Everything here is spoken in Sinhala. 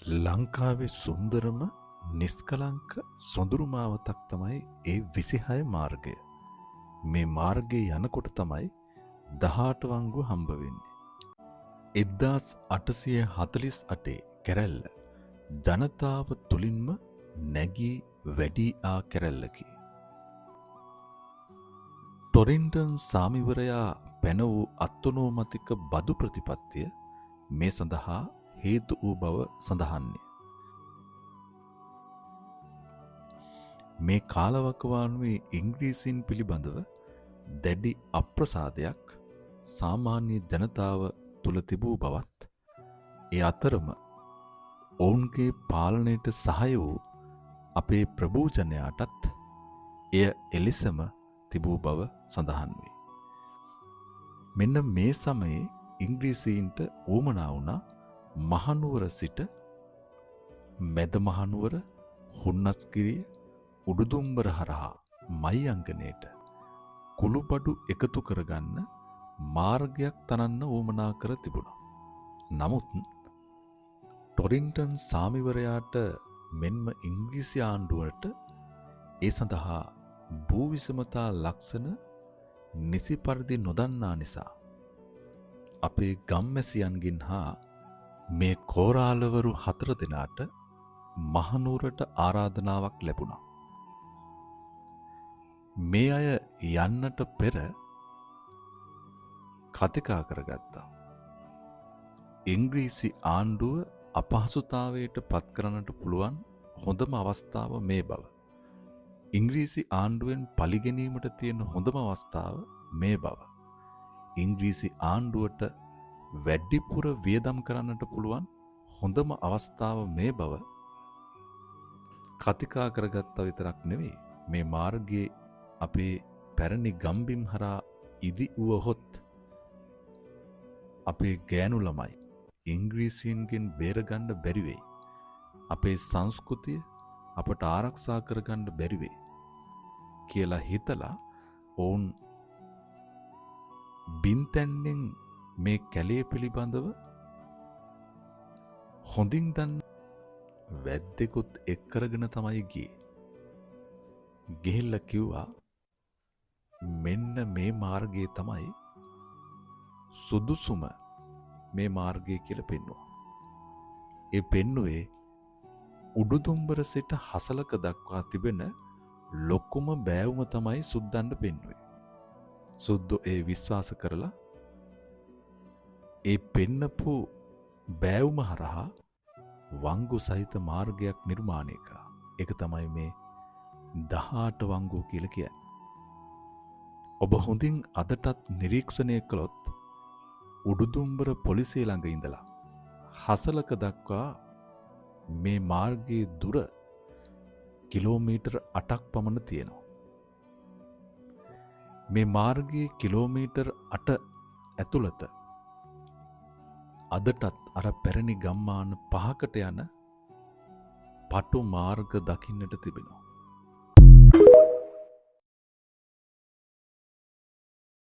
ලංකාවේ සුන්දරම නිස්කලංක සොඳුරු මාවතක් තමයි ඒ 26 මාර්ගය. මේ මාර්ගයේ යනකොට තමයි 18 වංගුව හම්බ වෙන්නේ. 1848 කැරැල්ල ජනතාව තුලින්ම නැගී වැඩි ආ කැරැල්ලකි. ටොරින්ටන් සාමිවරයා පැන වූ අත්නෝමතික බදු ප්‍රතිපත්තිය මේ සඳහා හේතු වූ බව සඳහන්ය. මේ කාලවකවානුවේ ඉංග්‍රීසීන් පිළිබඳව දැඩි අප්‍රසාදයක් සාමාන්‍ය ජනතාව තුළ තිබූ බවත් ඒ අතරම ඔවුන්ගේ පාලනයට සහාය වූ අපේ ප්‍රභූජනයාටත් එය එලෙසම තිබූ බව සඳහන් වේ. මෙන්න මේ සමයේ ඉංග්‍රීසීන්ට උවමනා වුණා මහනුවර සිට මැද මහනුවර හුන්නස්ගිරිය උඩුදුම්බර හරහා මහියංගනයට කුළුබඩු එකතු කරගන්න මාර්ගයක් තනන්න උවමනා කර තිබුණා. නමුත් ටොරින්ටන් සාමිවරයාට මෙන්ම ඉංග්‍රීසි ආණ්ඩුවට ඒ සඳහා භූවිෂමතා ලක්ෂණ නිසි පරිදි නොදන්නා නිසා අපේ ගම්මැසියන්ගෙන් හා මේ කෝරාලවරු 4 දෙනාට මහනුවරට ආරාධනාවක් ලැබුණා. මේ අය යන්නට පෙර කතිකා කරගත්තා. ඉංග්‍රීසි ආණ්ඩුව අපහසුතාවයට පත් කරන්නට පුළුවන් හොඳම අවස්ථාව මේ බව. ඉංග්‍රීසි ආණ්ඩුවෙන් පලිගැනීමට තියෙන හොඳම අවස්ථාව මේ බව. ඉංග්‍රීසි ආණ්ඩුවට වැඩිපුර වියදම් කරන්නට පුළුවන් හොඳම අවස්ථාව මේ බව කතිකා කරගත්තා විතරක් නෙවෙයි, මේ මාර්ගයේ අපේ පැරණි ගම්බිම් හරහා ඉදි වුවහොත් අපේ ගෑනු ළමයි ඉංග්‍රීසීන්ගෙන් බේරගන්න බැරි වෙයි. අපේ සංස්කෘතිය අපට ආරක්ෂා කරගන්න බැරි වෙයි කියලා හිතලා ඔවුන් බින්තැන්නෙන් මේ කැලේ පිළිබඳව හොඳින් දන්න වැද්දෙකුත් එක් කරගෙන තමයි ගියේ. ගිහිල්ලා කිව්වා මෙන්න මේ මාර්ගය තමයි සුදුසුම මේ මාර්ගය කියලා පෙන්වුවා. ඒ පෙන්නුවේ උඩුදුම්බර සිට හසලක දක්වා තිබෙන ලොකුම බෑවුම තමයි සුද්දන්ට පෙන්වුවේ. සුද්දෝ ඒ විශ්වාස කරලා ඒ පෙන්නපු බෑවුම හරහා වංගු සහිත මාර්ගයක් නිර්මාණය කළා. ඒක තමයි මේ 18 වංගුව කියලා කියන්නේ. ඔබ හොඳින් අදටත් නිරීක්ෂණය කළොත් උඩුදුම්බර පොලිසිය ළඟ ඉඳලා හසලක දක්වා මේ මාර්ගයේ දුර කිලෝමීටර් 8ක් පමණ තියෙනවා. මේ මාර්ගයේ කිලෝමීටර් 8 ඇතුළත අදටත් අර පැරණි ගම්මාන 5කට යන පටු මාර්ග දකින්නට තිබෙනවා.